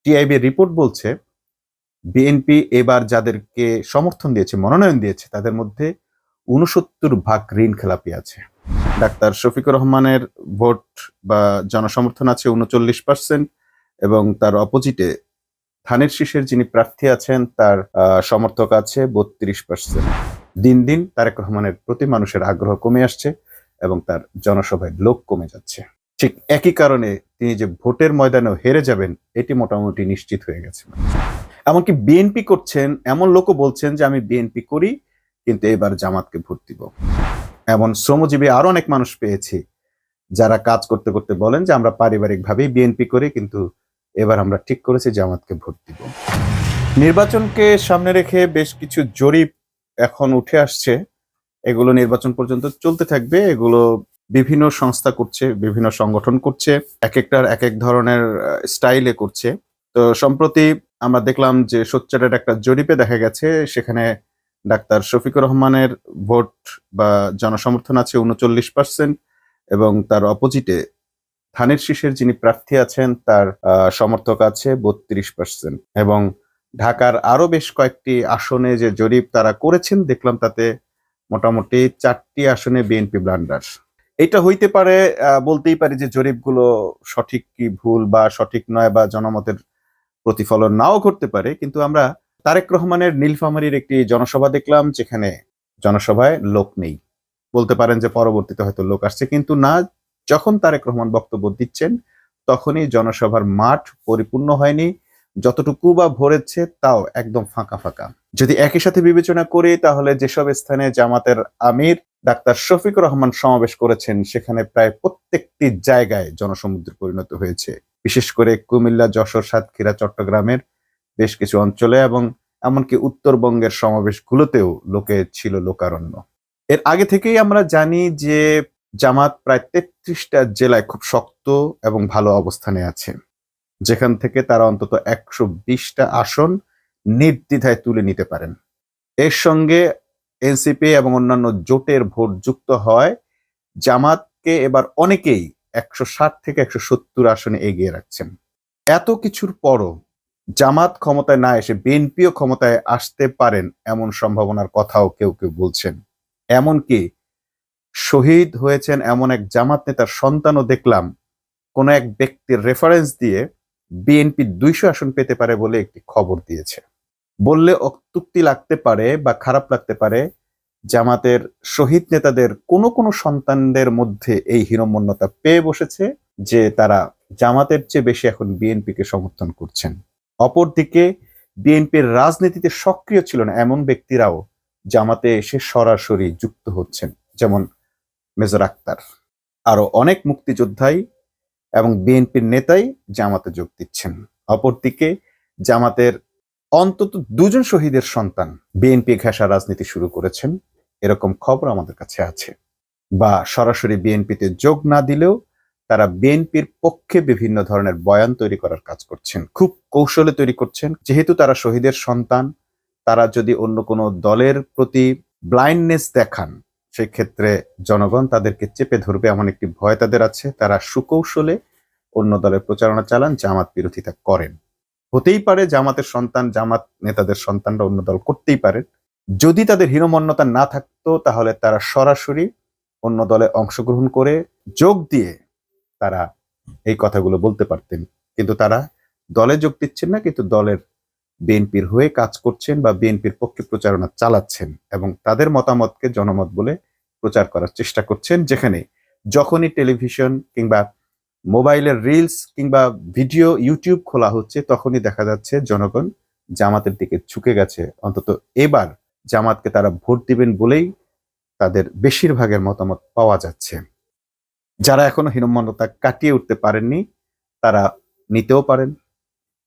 TIB report বলছে BNP এবার যাদেরকে সমর্থন দিয়েছে, মনোনয়ন দিয়েছে, তাদের মধ্যে ৬৯% ঋণ খেলাপি আছে। ডাক্তার শফিকুর রহমানের ভোট বা জনসমর্থন আছে ৩৯% এবং তার অপোজিটে ধানের শীষের যিনি প্রার্থী আছেন তার সমর্থক আছে ৩২%। দিন দিন তারেক রহমানের প্রতি মানুষের আগ্রহ কমে আসছে এবং তার জনসভায় লোক কমে যাচ্ছে। ঠিক একই কারণে তিনি যে ভোটের ময়দানেও হেরে যাবেন এটি মোটামুটি নিশ্চিত হয়ে গেছে। এমনকি বিএনপি করছেন এমন লোকও বলছেন যে আমি বিএনপি করি কিন্তু এবার জামাতকে ভোট দিব। এমন শ্রমজীবী আরো অনেক মানুষ পেয়েছি যারা কাজ করতে করতে বলেন যে আমরা পারিবারিকভাবেই বিএনপি করি কিন্তু এবার আমরা ঠিক করেছি জামাতকে ভোট দিব। নির্বাচনকে সামনে রেখে বেশ কিছু জরিপ এখন উঠে আসছে, এগুলো নির্বাচন পর্যন্ত চলতে থাকবে। এগুলো বিভিন্ন সংস্থা করছে, বিভিন্ন সংগঠন করছে, এক একটার এক এক ধরনের স্টাইলে করছে। তো সম্প্রতি আমরা দেখলাম যে সোচ্চারের একটা জরিপে দেখা গেছে সেখানে ডাক্তার শফিকুর রহমানের ভোট বা জনসমর্থন আছে ৩৯% এবং তার অপোজিটে ধানের শীষের যিনি প্রার্থী আছেন তার সমর্থক আছে ৩২%। এবং ঢাকার আরো বেশ কয়েকটি আসনে যে জরিপ তারা করেছেন দেখলাম তাতে মোটামুটি 4টি আসনে বিএনপি ব্লান্ডার। এটা হইতে পারে, বলতেই পারি যে জরিপগুলো সঠিক কি ভুল বা সঠিক নয় বা জনমতের প্রতিফলন নাও করতে পারে, কিন্তু আমরা তারেক রহমানের নীলফামারীর একটি জনসভা দেখলাম যেখানে জনসভায় লোক নেই। বলতে পারেন যে পরবর্তীতে হয়তো লোক আসছে, কিন্তু না, যখন তারেক রহমান বক্তব্য দিচ্ছেন তখনই জনসভার মাঠ পরিপূর্ণ হয়নি, যতটুকু বা ভরেছে তাও একদম ফাঁকা ফাঁকা। যদি একই সাথে বিবেচনা করি তাহলে যেসব স্থানে জামাতের আমির ডাক্তার শফিকুর রহমান সমাবেশ করেছেন সেখানে প্রায় প্রত্যেকটি জায়গায় জনসমুদ্রে পরিণত হয়েছে, বিশেষ করে কুমিল্লা, যশোর, সাতক্ষীরা, চট্টগ্রামের বেশ কিছু অঞ্চলে এবং এমনকি উত্তরবঙ্গের সমাবেশগুলোতেও লোকে ছিল লোকারণ্য। এর আগে থেকেই আমরা জানি যে জামাত প্রায় ৩৩টা জেলায় খুব শক্ত এবং ভালো অবস্থানে আছে, যেখান থেকে তারা অন্তত ১২০টা আসন নির্দ্বিধায় তুলে নিতে পারেন। এর সঙ্গে এনসিপি এবং অন্যান্য জোটের ভোট যুক্ত হয় জামাতকে এবার অনেকেই ১৬০ থেকে ১৭০ আসনে এগিয়ে রাখছেন। এত কিছুর পরও জামাত ক্ষমতায় না এসে বিএনপিও ক্ষমতায় আসতে পারেন এমন সম্ভাবনার কথাও কেউ কেউ বলছেন। এমনকি শহীদ হয়েছেন এমন এক জামাত নেতার সন্তানও দেখলাম কোন এক ব্যক্তির রেফারেন্স দিয়ে বিএনপি ২০০ আসন পেতে পারে বলে একটি খবর দিয়েছে। বললে অত্যুক্তি লাগতে পারে বা খারাপ লাগতে পারে, জামাতের শহীদ নেতাদের কোনো কোনো সন্তানদের মধ্যে এই হীনমন্যতা পেয়ে বসেছে যে তারা জামাতের চেয়ে বেশি এখন বিএনপিকে সমর্থন করছেন। অপরদিকে বিএনপির রাজনীতিতে সক্রিয় ছিল না এমন ব্যক্তিরাও জামাতে এসে সরাসরি যুক্ত হচ্ছেন, যেমন মেজর আক্তার। আরো অনেক মুক্তিযোদ্ধাই এবং বিএনপির নেতাই জামাতে যোগ দিচ্ছেন। অপরদিকে জামাতের অন্তত ২জন শহীদের সন্তান বিএনপি ঘেঁষা রাজনীতি শুরু করেছেন, এরকম খবর আমাদের কাছে আছে। বা সরাসরি বিএনপিতে যোগ না দিলেও তারা বিএনপির পক্ষে বিভিন্ন ধরনের বয়ান তৈরি করার কাজ করছেন, খুব কৌশলে তৈরি করছেন। যেহেতু তারা শহীদের সন্তান, তারা যদি অন্য কোনো দলের প্রতি ব্লাইন্ডনেস দেখান সেক্ষেত্রে জনগণ তাদেরকে চেপে ধরবে এমন একটি ভয় তাদের আছে। তারা সুকৌশলে অন্য দলের প্রচারণা চালান, জামাত বিরোধিতা করেন। হতেই পারে জামাতের সন্তান, জামাত নেতাদের সন্তানরা অন্য দল করতেই পারেন। যদি তাদের হীনমন্যতা না থাকতো তাহলে তারা সরাসরি অন্য দলে অংশগ্রহণ করে যোগ দিয়ে তারা এই কথাগুলো বলতে পারতেন, কিন্তু তারা দলে যোগ দিচ্ছেন না, কিন্তু দলের বিএনপির হয়ে কাজ করছেন বা বিএনপির পক্ষে প্রচারণা চালাচ্ছেন এবং তাদের মতামতকে জনমত বলে প্রচার করার চেষ্টা করছেন। যেখানে যখনই টেলিভিশন কিংবা মোবাইলের রিলস কিংবা ভিডিও ইউটিউব খোলা হচ্ছে তখনই দেখা যাচ্ছে জনগণ জামাতের দিকে ঝুঁকে গেছে। অন্তত এবার জামাতকে তারা ভোট দিবেন বলেই তাদের বেশিরভাগের মতামত পাওয়া যাচ্ছে। যারা এখনো হীনমন্যতা কাটিয়ে উঠতে পারেননি তারা নিতেও পারেন,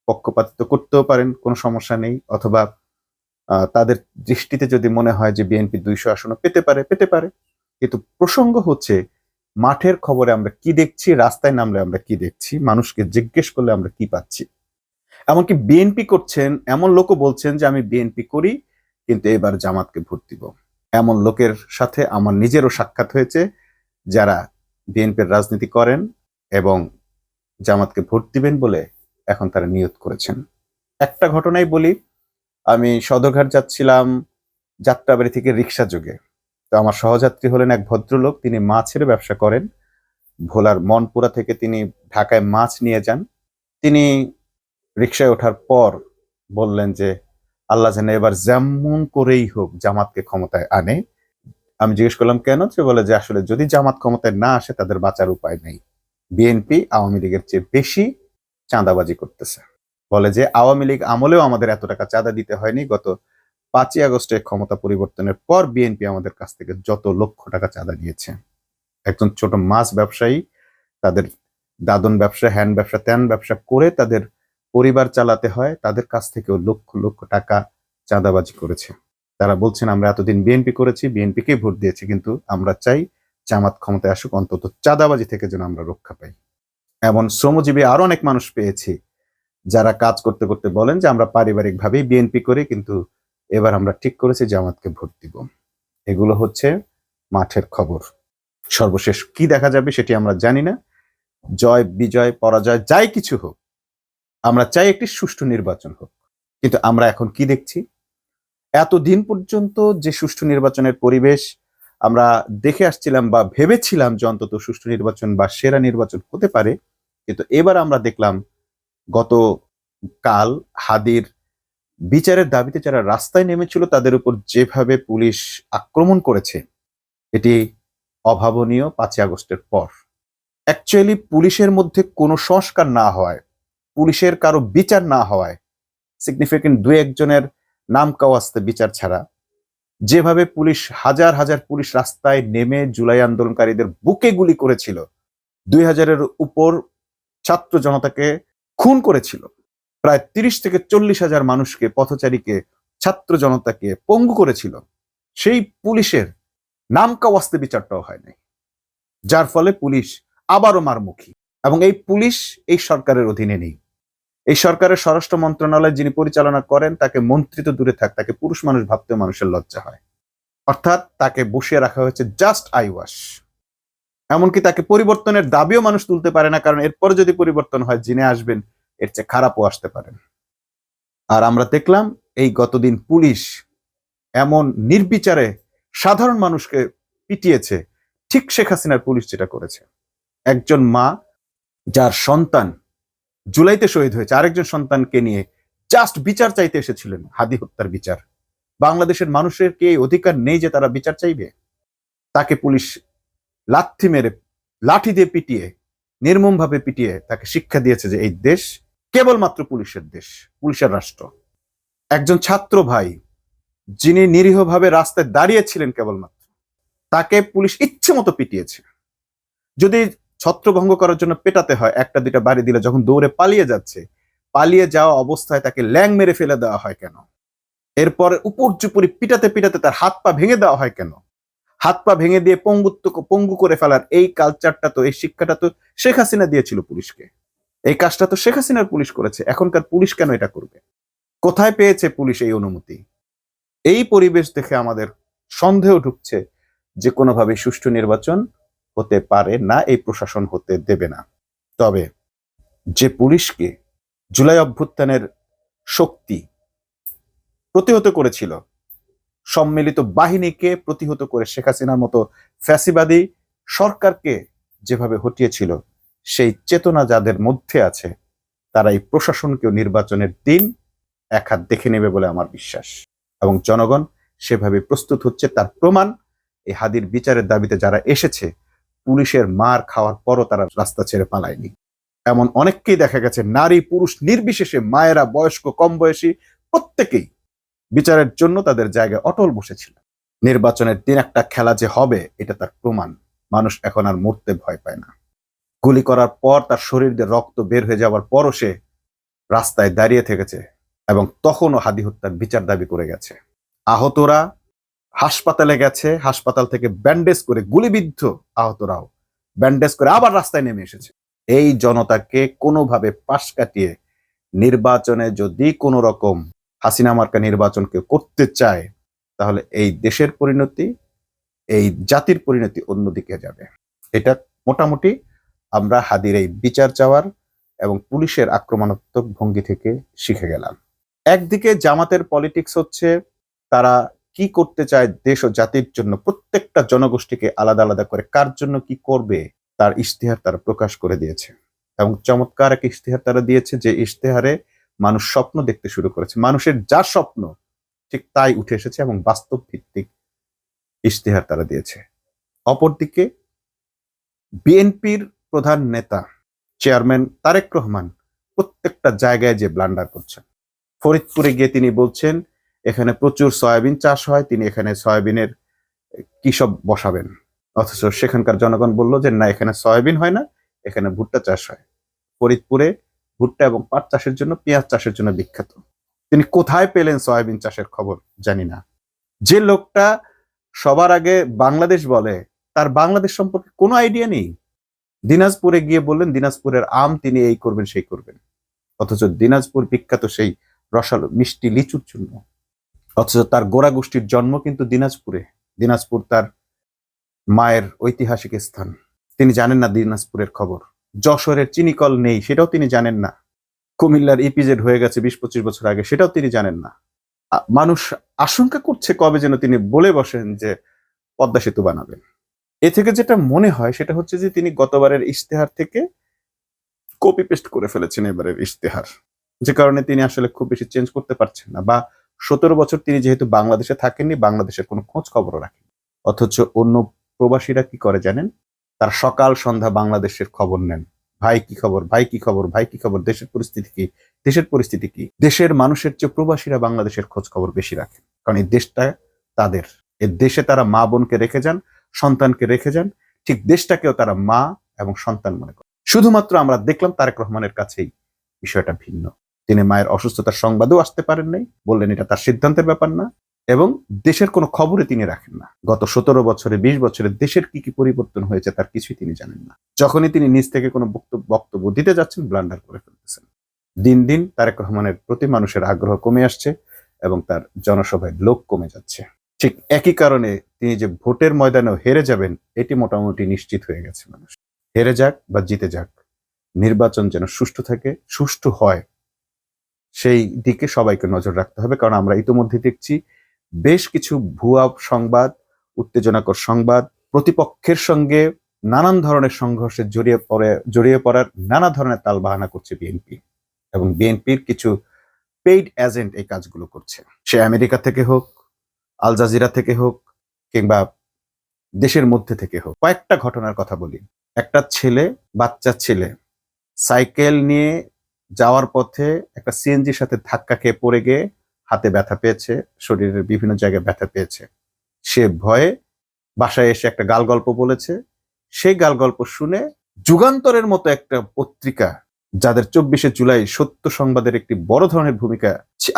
পক্ষপাতিত্ব করতেও পারেন, কোনো সমস্যা নেই। অথবা তাদের দৃষ্টিতে যদি মনে হয় যে বিএনপি ২০০ আসন পেতে পারে। কিন্তু প্রসঙ্গ হচ্ছে মাঠের খবরে আমরা কি দেখছি, রাস্তায় নামলে আমরা কি দেখছি, মানুষকে জিজ্ঞেস করলে আমরা কি পাচ্ছি। এমনকি বিএনপি করছেন এমন লোকও বলছেন যে আমি বিএনপি করি কিন্তু এবার জামাতকে ভোট দিব। এমন লোকের সাথে আমার নিজেরও সাক্ষাৎ হয়েছে যারা বিএনপির রাজনীতি করেন এবং জামাতকে ভোট দিবেন বলে এখন তারা নিয়ত করেছেন। একটা ঘটনাই বলি, আমি সদরঘাট যাচ্ছিলাম যাত্রাবাড়ি থেকে রিক্সা যোগে। তো আমার সহযাত্রী হলেন এক ভদ্রলোক, তিনি মাছের ব্যবসা করেন। ভোলার মনপুরা থেকে তিনি ঢাকায় মাছ নিয়ে যান। তিনি রিক্সায় ওঠার পর বললেন যে আল্লাহ যেন এবার যেমন করেই হোক জামাতকে ক্ষমতায় আনে। আমি জিজ্ঞেস করলাম কেন? সে বলে যে আসলে যদি জামাত ক্ষমতায় না আসে তাদের বাঁচার উপায় নেই। বিএনপি আওয়ামী লীগের চেয়ে বেশি চাঁদাবাজি করতেছে। বলে যে আওয়ামী লীগ আমলেও আমাদের এত টাকা চাঁদা দিতে হয়নি, গত 5ই আগস্টে ক্ষমতা পরিবর্তনের পর বিএনপি আমাদের কাছ থেকে যত লক্ষ টাকা চাঁদা নিয়েছে। একজন ছোট মাছ ব্যবসায়ী তাদের দাদন ব্যবসা, হ্যান্ড ব্যবসা, ত্যান ব্যবসা করে তাদের পরিবার চালাতে হয়, তাদের কাছ থেকেও লক্ষ লক্ষ টাকা চাঁদাবাজি করেছে। তারা বলছেন আমরা এতদিন বিএনপি করেছি, বিএনপিকে ভোট দিয়েছি, কিন্তু আমরা চাই জামাত ক্ষমতায় আসুক, অন্তত চাঁদাবাজি থেকে যেন আমরা রক্ষা পাই। এমন শ্রমজীবী আরো অনেক মানুষ পেয়েছি যারা কাজ করতে করতে বলেন যে আমরা পারিবারিক ভাবেই বিএনপি করি, কিন্তু এবার আমরা ঠিক করেছি জামাতকে ভোট দিব। এগুলো হচ্ছে মাঠের খবর। সর্বশেষ কি দেখা যাবে সেটি আমরা জানি না। জয় বিজয় পরাজয় যাই কিছু হোক, আমরা চাই একটি সুষ্ঠু নির্বাচন হোক। কিন্তু আমরা এখন কি দেখছি? এতদিন পর্যন্ত যে সুষ্ঠু নির্বাচনের পরিবেশ আমরা দেখে আসছিলাম বা ভেবেছিলাম যে অন্তত সুষ্ঠু নির্বাচন বা সেরা নির্বাচন হতে পারে, কিন্তু এবার আমরা দেখলাম গতকাল হাদির বিচারের দাবিতে যারা রাস্তায় নেমেছিল তাদের উপর যেভাবে পুলিশ আক্রমণ করেছে, এটি অভাবনীয় 5ই আগস্টের পর। অ্যাকচুয়ালি পুলিশের মধ্যে কোনো সংস্কার না হওয়ায়, পুলিশের কারো বিচার না হওয়ায়, সিগনিফিকেন্ট 2-1 জনের নাম কাওয়াস্তে বিচার ছাড়া যেভাবে পুলিশ হাজার হাজার পুলিশ রাস্তায় নেমে জুলাই আন্দোলনকারীদের বুকে গুলি করেছিল, 2000-এর উপর ছাত্র জনতাকে খুন করেছিল, প্রায় 30 থেকে 40 হাজার মানুষকে, পথচারীকে, ছাত্র জনতাকে পঙ্গু করেছিল, সেই পুলিশের নাম কাওয়াস্তে বিচারটাও হয় নাই, যার ফলে পুলিশ আবারও মারমুখী। এবং এই পুলিশ এই সরকারের অধীনে নেই। এই সরকারের স্বরাষ্ট্র মন্ত্রণালয় যিনি পরিচালনা করেন তাকে মন্ত্রী তো দূরে থাক, তাকে পুরুষ মানুষ ভাবতেও মানুষের লজ্জা হয়। অর্থাৎ তাকে বসিয়ে রাখা হয়েছে জাস্ট আই ওয়াশ। এমনকি তাকে পরিবর্তনের দাবিও মানুষ তুলতে পারে না, কারণ এরপরে যদি পরিবর্তন হয় যিনি আসবেন এর চেয়ে খারাপও আসতে পারেন। আর আমরা দেখলাম এই গতদিন পুলিশ এমন নির্বিচারে সাধারণ মানুষকে পিটিয়েছে, ঠিক শেখ হাসিনার পুলিশ যেটা করেছে। একজন মা যার সন্তান জুলাইতে শহীদ হয়েছে, আরেকজন সন্তানকে নিয়ে জাস্ট বিচার চাইতে এসেছিলেন, হাদি হত্যার বিচার। বাংলাদেশের মানুষের কি এই অধিকার নেই যে তারা বিচার চাইবে? তাকে পুলিশ লাথি মেরে, লাঠি দিয়ে পিটিয়ে, নির্মমভাবে পিটিয়ে তাকে শিক্ষা দিয়েছে যে এই দেশ কেবলমাত্র পুলিশের দেশ, পুলিশের রাষ্ট্র। একজন ছাত্র ভাই যিনি নিরীহভাবে রাস্তায় দাঁড়িয়েছিলেন কেবলমাত্র, তাকে পুলিশ ইচ্ছে মতো পিটিয়েছে। যদি ছত্রভঙ্গ করার জন্য পেটাতে হয়, 1-2টা বাড়ি দিলে যখন দৌড়ে পালিয়ে যাচ্ছে, পালিয়ে যাওয়া অবস্থায় তাকে ল্যাং মেরে ফেলে দেওয়া হয় কেন? এরপরে উপর্যুপরি পিটাতে পিটাতে তার হাত পা ভেঙে দেওয়া হয় কেন? হাত পা ভেঙে দিয়ে পঙ্গু করে ফেলার এই কালচারটা তো, এই শিক্ষাটা তো শেখ হাসিনা দিয়েছিল পুলিশকে। এই কাজটা তো শেখ হাসিনার পুলিশ করেছে। এখনকার পুলিশ কেন এটা করবে? কোথায় পেয়েছে পুলিশ এই অনুমতি? এই পরিবেশ দেখে আমাদের সন্দেহ ঢুকছে যে কোনোভাবে সুষ্ঠু নির্বাচন হতে পারে না, এই প্রশাসন হতে দেবে না। তবে যে পুলিশকে জুলাই অভ্যুত্থানের শক্তি প্রতিহত করেছিল, সম্মিলিত বাহিনীকে প্রতিহত করে শেখ হাসিনার মতো ফ্যাসিবাদী সরকারকে যেভাবে হটিয়েছিল, সেই চেতনা যাদের মধ্যে আছে তারা এই প্রশাসনকেও নির্বাচনের দিন এক হাত দেখে নেবে বলে আমার বিশ্বাস। এবং জনগণ সেভাবে প্রস্তুত হচ্ছে। তার প্রমাণ এই হাদির বিচারের দাবিতে যারা এসেছে, পুলিশের মার খাওয়ার পরও তারা রাস্তা ছেড়ে পালায়নি। এমন অনেককেই দেখা গেছে, নারী পুরুষ নির্বিশেষে, মায়েরা বয়স্ক কম বয়সী প্রত্যেকেই বিচারের জন্য তাদের জায়গায় অটল বসেছিল। নির্বাচনের দিন একটা খেলা যে হবে এটা তার প্রমাণ। মানুষ এখন আর মরতে ভয় পায় না। গুলি করার পর তার শরীর দিয়ে রক্ত বের হয়ে যাওয়ার পরও সে রাস্তায় দাঁড়িয়ে থেকেছে এবং তখনও হাদি হত্যার বিচার দাবি করে গেছে। আহতরা হাসপাতালে গেছে, হাসপাতাল থেকে ব্যান্ডেজ করে, গুলিবিদ্ধ আহতরাও ব্যান্ডেজ করে আবার রাস্তায় নেমে এসেছে। এই জনতাকে কোনোভাবে পাশ কাটিয়ে নির্বাচনে যদি কোনো রকম হাসিনা মার্কা নির্বাচনকে করতে চায়, তাহলে এই দেশের পরিণতি, এই জাতির পরিণতি অন্যদিকে যাবে। এটা মোটামুটি আমরা হাদির এই বিচার চাওয়ার এবং পুলিশের আক্রমণাত্মক ভঙ্গি থেকে শিখে গেলাম। একদিকে জামাতের পলিটিক্স হচ্ছে তারা কি করতে চায় দেশ ও জাতির জন্য, প্রত্যেকটা জনগোষ্ঠীকে আলাদা আলাদা করে কার জন্য কি করবে তার ইশতেহার তারা প্রকাশ করে দিয়েছে, এবং চমৎকার এক ইশতেহার তারা দিয়েছে, যে ইশতেহারে মানুষ স্বপ্ন দেখতে শুরু করেছে। মানুষের যা স্বপ্ন ঠিক তাই উঠে এসেছে এবং বাস্তব ভিত্তিক ইশতেহার তারা দিয়েছে। অপরদিকে বিএনপির প্রধান নেতা চেয়ারম্যান তারেক রহমান প্রত্যেকটা জায়গায় যে ব্লান্ডার করছেন। ফরিদপুরে গিয়ে তিনি বলছেন এখানে প্রচুর সয়াবিন চাষ হয়, তিনি এখানে সয়াবিনের কি সব বসাবেন, অথচ সেখানকার জনগণ বলল যে না, এখানে সয়াবিন হয় না, এখানে ভুট্টা চাষ হয়। ফরিদপুরে ভুট্টা এবং পাট চাষের জন্য, পেঁয়াজ চাষের জন্য বিখ্যাত। তিনি কোথায় পেলেন সয়াবিন চাষের খবর জানি না। যে লোকটা সবার আগে বাংলাদেশ বলে, তার বাংলাদেশ সম্পর্কে কোনো আইডিয়া নেই। দিনাজপুরে গিয়ে বললেন দিনাজপুরের আম তিনি এই করবেন সেই করবেন, অথচ দিনাজপুর বিখ্যাত সেই রসালো মিষ্টি লিচুর জন্য, অথচ তার গোড়া গোষ্ঠীর জন্ম কিন্তু দিনাজপুরে। দিনাজপুর তার মায়ের ঐতিহাসিক স্থান, তিনি জানেন না দিনাজপুরের খবর। যশোরের চিনিকল নেই, সেটাও তিনি জানেন না। কুমিল্লার ইপিজেড হয়ে গেছে 20-25 বছর আগে, সেটাও তিনি জানেন না। মানুষ আশঙ্কা করছে কবে যেন তিনি বলে বসেন যে পদ্মা সেতু বানাবেন। এ থেকে যেটা মনে হয় সেটা হচ্ছে যে তিনি গতবারের ইশতেহার থেকে কপি পেস্ট করে ফেলেছেন এবারের ইশতেহার, যে কারণে তিনি আসলে খুব বেশি চেঞ্জ করতে পারছেন না। বা 17 বছর তিনি যেহেতু বাংলাদেশে থাকেননি, বাংলাদেশের কোনো খোঁজ খবরও রাখেন। অথচ অন্য প্রবাসীরা কি করে জানেন? তারা সকাল সন্ধ্যা বাংলাদেশের খবর নেন। ভাই কি খবর, ভাই কি খবর, ভাই কি খবর, দেশের পরিস্থিতি কি, দেশের পরিস্থিতি কি। দেশের মানুষের চেয়ে প্রবাসীরা বাংলাদেশের খোঁজ খবর বেশি রাখেন, কারণ এই দেশটা তাদের। এই দেশে তারা মা বোনকে রেখে যান, সন্তানকে রেখে যান, ঠিক দেশটাকেও তারা মা এবং সন্তান মনে করে। শুধুমাত্র আমরা দেখলাম তারেক রহমানের কাছেই বিষয়টা ভিন্ন। তিনি মায়ের অসুস্থতার সংবাদেও আসতে পারেন নাই, বললেন এটা তার সিদ্ধান্তের ব্যাপার না, এবং দেশের কোনো খবরে তিনি রাখেন না। গত 17 বছরে 20 বছরে দেশের কি কি পরিবর্তন হয়েছে তার কিছুই তিনি জানেন না। যখনই তিনি নিজ থেকে কোনো বক্তব্য দিতে যাচ্ছেন, ব্লান্ডার করে ফেলতেছেন। দিন দিন তারেক রহমানের প্রতি মানুষের আগ্রহ কমে আসছে এবং তার জনসভায় লোক কমে যাচ্ছে। ঠিক একই কারণে তিনি যে ভোটের ময়দানেও হেরে যাবেন এটি মোটামুটি নিশ্চিত হয়ে গেছে। মানুষ হেরে যাক বা জিতে যাক, নির্বাচন যেন সুষ্ঠু থাকে, সুষ্ঠু হয়, সেই দিকে সবাইকে নজর রাখতে হবে। কারণ আমরা ইতিমধ্যে দেখছি বেশ কিছু ভুয়া সংবাদ, উত্তেজনাকর সংবাদ, প্রতিপক্ষের সঙ্গে নানান ধরনের সংঘর্ষে জড়িয়ে পড়ার নানা ধরনের তালবাহানা করছে বিএনপি, এবং বিএনপির কিছু পেইড এজেন্ট এই কাজগুলো করছে। সে আমেরিকা থেকে হোক, আল জাজিরা থেকে হোক, কিংবা দেশের মধ্যে থেকে হোক। কয়েকটা ঘটনার কথা বলি। একটা ছেলে, বাচ্চা ছেলে, সাইকেল নিয়ে যাওয়ার পথে একটা সিএনজির সাথে ধাক্কা খেয়ে পড়ে গিয়ে হাতে ব্যথা পেয়েছে, শরীরের বিভিন্ন জায়গায় ব্যথা পেয়েছে। সে ভয়ে বাসায় এসে একটা গাল গল্প বলেছে। সেই গাল গল্প শুনে যুগান্তরের মতো একটা পত্রিকা, যাদের 24শে জুলাই সত্য সংবাদের একটি বড় ধরনের ভূমিকা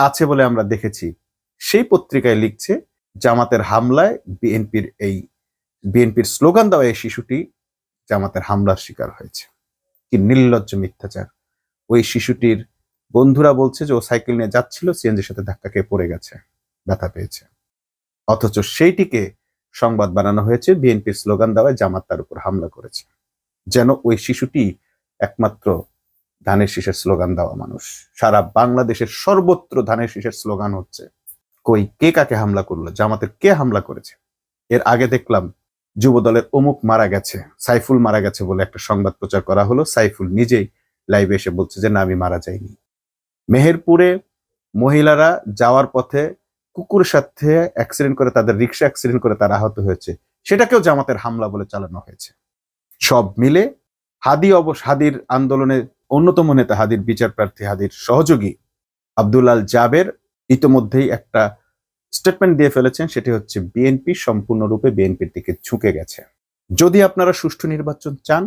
আছে বলে আমরা দেখেছি, সেই পত্রিকায় লিখছে জামাতের হামলায় বিএনপির স্লোগান দেওয়া এই শিশুটি জামাতের হামলার শিকার হয়েছে। কি নির্লজ্জ মিথ্যাচার! ওই শিশুটির বন্ধুরা বলছে যে ও সাইকেল নিয়ে যাচ্ছিল, সিএনজির সাথে ধাক্কা খেয়ে পড়ে গেছে, ব্যথা পেয়েছে। অথচ সেইটিকে সংবাদ বানানো হয়েছে বিএনপির স্লোগান দেওয়ায় জামাত তার উপর হামলা করেছে, যেন ওই শিশুটি একমাত্র ধানের শীষের স্লোগান দেওয়া মানুষ। সারা বাংলাদেশের সর্বত্র ধানের শীষের স্লোগান হচ্ছে। কই, কে কাকে হামলা করলো? জামাতের কে হামলা করেছে? এর আগে দেখলাম যুব দলের অমুক মারা গেছে, সাইফুল মারা গেছে বলে একটা সংবাদ প্রচার করা হলো। সাইফুল নিজেই লাইভে এসে বলছে যে না, আমি মারা যাইনি। মেহেরপুরে মহিলারা যাওয়ার পথে কুকুরের সাথে অ্যাক্সিডেন্ট করে, তাদের রিক্সা অ্যাক্সিডেন্ট করে তারা আহত হয়েছে, সেটাকেও জামাতের হামলা বলে চালানো হয়েছে। সব মিলে হাদির আন্দোলনের অন্যতম নেতা, হাদির বিচার প্রার্থী, হাদির সহযোগী আব্দুল জাবের ইতোমধ্যেই একটা স্টেটমেন্ট দিয়ে ফেলেছেন। সেটি হচ্ছে বিএনপি সম্পূর্ণরূপে বিএনপির দিকে ঝুঁকে গেছে। যদি আপনারা সুষ্ঠু নির্বাচন চান,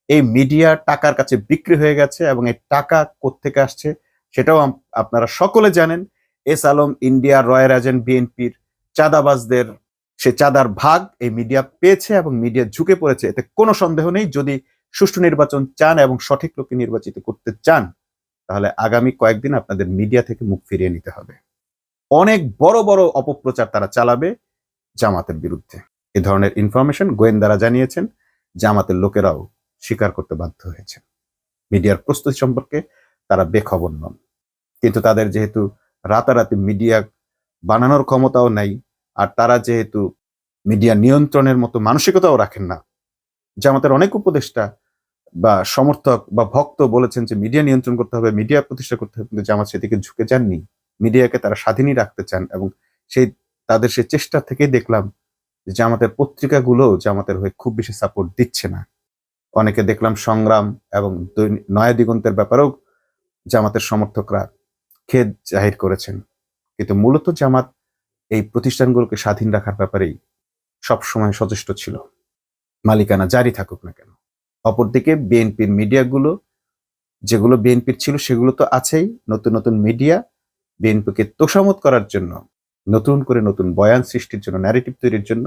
এই মিডিয়া টাকার কাছে বিক্রি হয়ে গেছে, এবং এই টাকা কোত্থেকে আসছে সেটাও আপনারা সকলে জানেন। S Alam India royal agent বিএনপির চাঁদাবাজদের সে চাঁদার ভাগ এই মিডিয়া পেয়েছে, এবং মিডিয়া ঝুঁকে পড়েছে, এতে কোনো সন্দেহ নেই। যদি সুষ্ঠু নির্বাচন চান এবং সঠিক লোককে নির্বাচিত করতে চান, তাহলে আগামী কয়েকদিন আপনাদের মিডিয়া থেকে মুখ ফিরিয়ে নিতে হবে। অনেক বড় বড় অপপ্রচার তারা চালাবে জামাতের বিরুদ্ধে। এ ধরনের ইনফরমেশন গোয়েন্দারা জানিয়েছেন, জামাতের লোকেরাও স্বীকার করতে বাধ্য হয়েছে। মিডিয়ার প্রস্তুতি সম্পর্কে তারা বেখবর নন। কিন্তু তাদের যেহেতু রাতারাতি মিডিয়া বানানোর ক্ষমতাও নাই, আর তারা যেহেতু মিডিয়া নিয়ন্ত্রণের মতো মানসিকতাও রাখেন না, জামাতের অনেক উপদেষ্টা বা সমর্থক বা ভক্ত বলেছেন যে মিডিয়া নিয়ন্ত্রণ করতে হবে, মিডিয়া প্রতিষ্ঠা করতে হবে, কিন্তু জামাত সেদিকে ঝুঁকে যাননি। মিডিয়াকে তারা স্বাধীনই রাখতে চান, এবং তাদের সেই চেষ্টা থেকেই দেখলাম যে জামাতের পত্রিকাগুলো জামাতের হয়ে খুব বেশি সাপোর্ট দিচ্ছে না। অনেকে দেখলাম সংগ্রাম এবং নয়া দিগন্তের ব্যাপারেও জামাতের সমর্থকরা খেদ জাহির করেছেন। কিন্তু মূলত জামাত এই প্রতিষ্ঠানগুলোকে স্বাধীন রাখার ব্যাপারেই সবসময় সচেষ্ট ছিল, মালিকানা জারি থাকুক না কেন। অপরদিকে বিএনপির মিডিয়াগুলো, যেগুলো বিএনপির ছিল সেগুলো তো আছেই, নতুন নতুন মিডিয়া বিএনপিকে তোষামত করার জন্য, নতুন করে নতুন বয়ান সৃষ্টির জন্য, ন্যারেটিভ তৈরির জন্য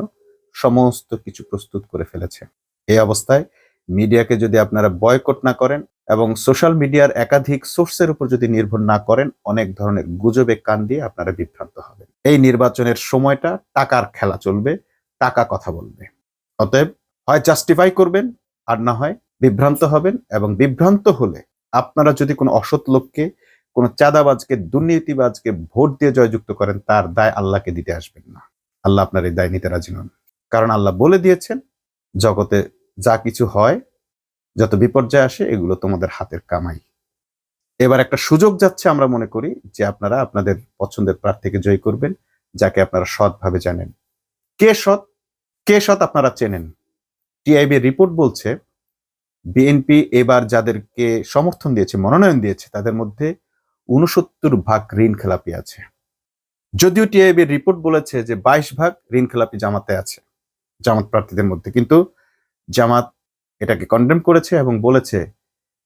সমস্ত কিছু প্রস্তুত করে ফেলেছে। এই অবস্থায় মিডিয়াকে যদি আপনারা বয়কট না করেন এবং সোশ্যাল মিডিয়ার একাধিক সোর্সের উপর যদি নির্ভর না করেন, অনেক ধরনের গুজবে কান দিয়ে আপনারা বিভ্রান্ত হবেন। এই নির্বাচনের সময়টা টাকার খেলা চলবে, টাকা কথা বলবে। অতএব হয় জাস্টিফাই করবেন, আর না হয় বিভ্রান্ত হবেন। এবং বিভ্রান্ত হলে আপনারা যদি কোনো অসৎ লোককে, কোনো চাঁদাবাজকে, দুর্নীতিবাজকে ভোট দিয়ে জয়যুক্ত করেন, তার দায় আল্লাহকে দিতে আসবেন না। আল্লাহ আপনার এই দায় নিতে রাজি নন। কারণ আল্লাহ বলে দিয়েছেন, জগতে যা কিছু হয়, যত বিপর্যয় আসে, এগুলো তোমাদের হাতের কামাই। এবার একটা সুযোগ যাচ্ছে, আমরা মনে করি যে আপনারা আপনাদের পছন্দের প্রার্থীকে জয় করবেন, যাকে আপনারা সৎভাবে জানেন। কে সৎ আপনারা চেনেন। টিআইবি রিপোর্ট বলছে বিএনপি এবার যাদেরকে সমর্থন দিয়েছে, মনোনয়ন দিয়েছে, তাদের মধ্যে 69% ঋণ খেলাপি আছে। যদিও টিআইবি রিপোর্ট বলেছে যে 22% ঋণ খেলাপি জামাতে আছে, জামাত প্রার্থীদের মধ্যে, কিন্তু জামাত এটাকে কন্ডেম করেছে এবং বলেছে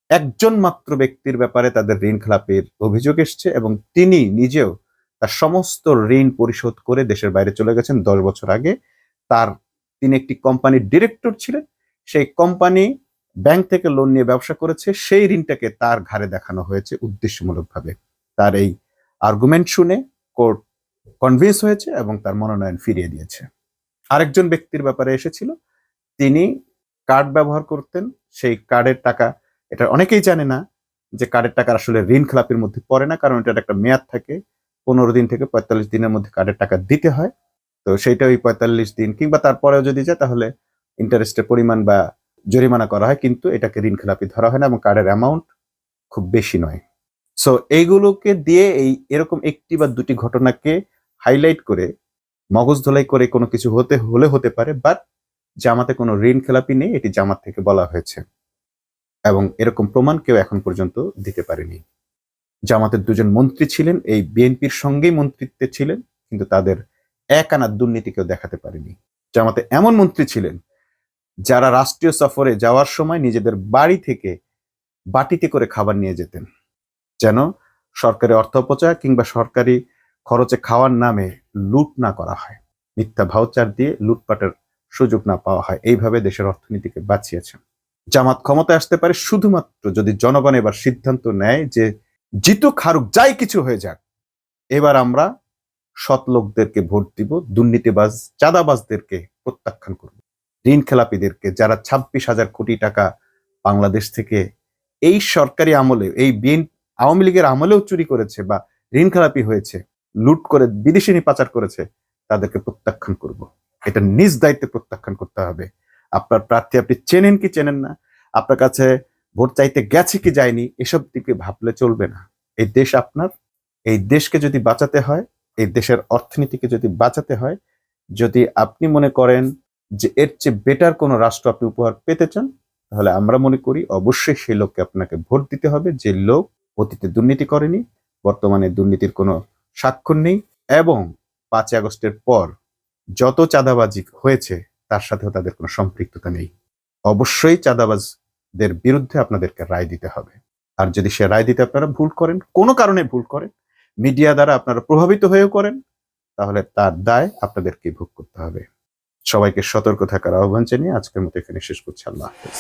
একজন মাত্র ব্যক্তির ব্যাপারে তাদের ঋণ খেলাপির অভিযোগ এসছে, এবং তিনি নিজেও তার সমস্ত ঋণ পরিশোধ করে দেশের বাইরে চলে গেছেন 10 বছর আগে। তিনি একটি কোম্পানির ডিরেক্টর ছিলেন, সেই কোম্পানি ব্যাংক থেকে লোন নিয়ে ব্যবসা করেছে, সেই ঋণটাকে তার ঘাড়ে দেখানো হয়েছে উদ্দেশ্যমূলকভাবে। তার এই আর্গুমেন্ট শুনে কোর্ট কনভিন্স হয়েছে এবং তার মনোনয়ন ফিরিয়ে দিয়েছে। আরেকজন ব্যক্তির ব্যাপারে এসেছিল, তিনি কার্ড ব্যবহার করতেন, সেই কার্ডের টাকা, এটা অনেকেই জানে না যে কার্ডের টাকা আসলে ঋণ খেলাপির মধ্যে পড়ে না, কারণ এটার একটা মেয়াদ থাকে, 15 দিন থেকে 45 দিনের মধ্যে কার্ডের টাকা দিতে হয়। তো সেইটা ওই 45 দিন কিংবা তারপরেও যদি যায়, তাহলে ইন্টারেস্টের পরিমাণ বা জরিমানা করা হয়, কিন্তু এটাকে ঋণ খেলাপি ধরা হয় না, এবং কার্ডের অ্যামাউন্ট খুব বেশি নয়। সো এইগুলোকে দিয়ে এরকম একটি বা দুটি ঘটনাকে হাইলাইট করে, মগজ ধোলাই করে কোনো কিছু হতে পারে, বাট জামাতে কোনো ঋণ খেলাপি নেই, এটি জামাত থেকে বলা হয়েছে, এবং এরকম প্রমাণ কেউ এখন পর্যন্ত দিতে পারেনি। জামাতের 2জন মন্ত্রী ছিলেন, এই বিএনপির সঙ্গেই মন্ত্রিত্বে ছিলেন, কিন্তু তাদের এক আনা দুর্নীতি কেউ দেখাতে পারেনি। জামাতে এমন মন্ত্রী ছিলেন যারা রাষ্ট্রীয় সফরে যাওয়ার সময় নিজেদের বাড়ি থেকে বাটিতে করে খাবার নিয়ে যেতেন, যেন সরকারি অর্থ অপচয় কিংবা সরকারি খরচে খাওয়ার নামে লুট না করা হয়, মিথ্যা ভাউচার দিয়ে লুটপাটের সুযোগ না পাওয়া হয়। এইভাবে দেশের অর্থনীতিকে বাঁচিয়েছেন। জামাত ক্ষমতায় আসতে পারে শুধুমাত্র যদি জনগণ এবার সিদ্ধান্ত নেয় যে জিতুক হারুক যাই কিছু হয়ে যাক, এবার আমরা সৎ লোকদেরকে ভোট দিব, দুর্নীতিবাজ চাঁদাবাজদেরকে প্রত্যাখ্যান করব, ঋণ খেলাপিদেরকে, যারা 26,000 কোটি টাকা বাংলাদেশ থেকে এই সরকারি আমলে, এই আওয়ামী লীগের আমলেও চুরি করেছে বা ঋণ খেলাপি হয়েছে, লুট করে বিদেশি পাচার করেছে, তাদেরকে প্রত্যাখ্যান করব। এটা নিজ দায়িত্বে প্রত্যাখ্যান করতে হবে। আপনার প্রার্থী আপনি চেনেন কি চেনেন না, আপনার কাছে ভোট চাইতে গেছে কি যায়নি, এসব দিকে ভাবলে চলবে না। এই দেশ আপনার, এই দেশকে যদি বাঁচাতে হয়, এই দেশের অর্থনীতিকে যদি বাঁচাতে হয়, যদি আপনি মনে করেন যে এর চেয়ে বেটার কোনো রাষ্ট্র আপনি উপহার পেতে চান, তাহলে আমরা মনে করি অবশ্যই সেই লোককে আপনাকে ভোট দিতে হবে, যে লোক অতীতে দুর্নীতি করেনি, বর্তমানে দুর্নীতির কোনো স্বাক্ষর নেই, এবং 5 আগস্টের পর যত চাঁদাবাজি হয়েছে তার সাথেও তাদের কোনো সম্পৃক্ততা নেই। অবশ্যই চাঁদাবাজদের বিরুদ্ধে আপনাদেরকে রায় দিতে হবে। আর যদি সে রায় দিতে আপনারা ভুল করেন, কোনো কারণে ভুল করেন, মিডিয়া দ্বারা আপনারা প্রভাবিত হয়েও করেন, তাহলে তার দায় আপনাদেরকে ভোগ করতে হবে। সবাইকে সতর্ক থাকার আহ্বান জানিয়ে আজকের মতো এখানে শেষ করছি। আল্লাহ হাফেজ।